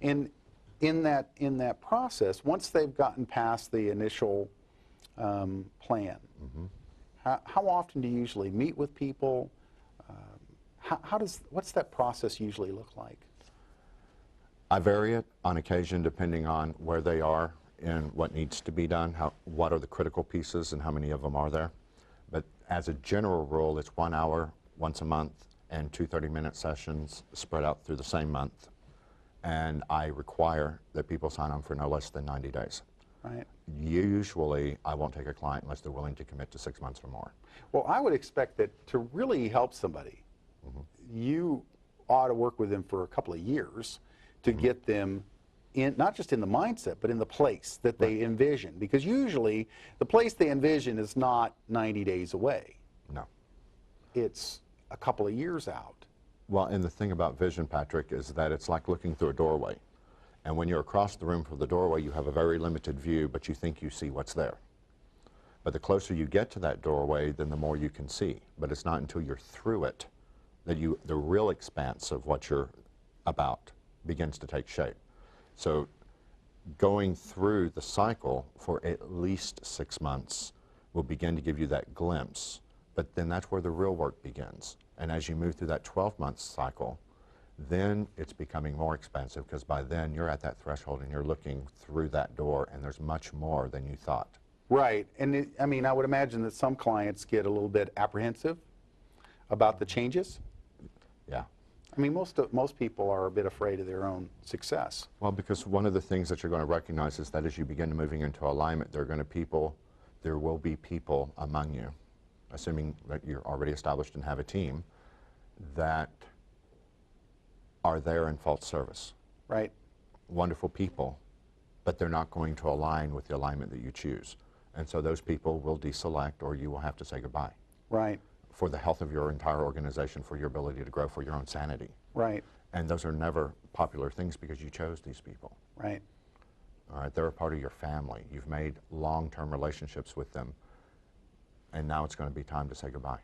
And in that process, once they've gotten past the initial plan, how often do you usually meet with people? What's that process usually look like? I vary it on occasion depending on where they are and what needs to be done, what are the critical pieces and how many of them are there. But as a general rule, it's 1 hour once a month and 2 30-minute sessions spread out through the same month. And I require that people sign on for no less than 90 days. Right. Usually, I won't take a client unless they're willing to commit to 6 months or more. Well, I would expect that to really help somebody, you ought to work with them for a couple of years to get them in, not just in the mindset, but in the place that they envision. Because usually, the place they envision is not 90 days away. No. It's a couple of years out. Well, and the thing about vision, Patrick, is that it's like looking through a doorway. And when you're across the room from the doorway, you have a very limited view, but you think you see what's there. But the closer you get to that doorway, then the more you can see. But it's not until you're through it that the real expanse of what you're about begins to take shape. So going through the cycle for at least 6 months will begin to give you that glimpse. But then that's where the real work begins. And as you move through that 12-month cycle, then it's becoming more expensive because by then you're at that threshold and you're looking through that door and there's much more than you thought. Right. And I mean, I would imagine that some clients get a little bit apprehensive about the changes. Yeah. I mean, most people are a bit afraid of their own success. Well, because one of the things that you're going to recognize is that as you begin moving into alignment, there will be people among you, assuming that you're already established and have a team, that are there in false service. Right. Wonderful people, but they're not going to align with the alignment that you choose. And so those people will deselect or you will have to say goodbye. Right. For the health of your entire organization, for your ability to grow, for your own sanity. Right. And those are never popular things because you chose these people. Right. All right, they're a part of your family. You've made long-term relationships with them. And now it's going to be time to say goodbye.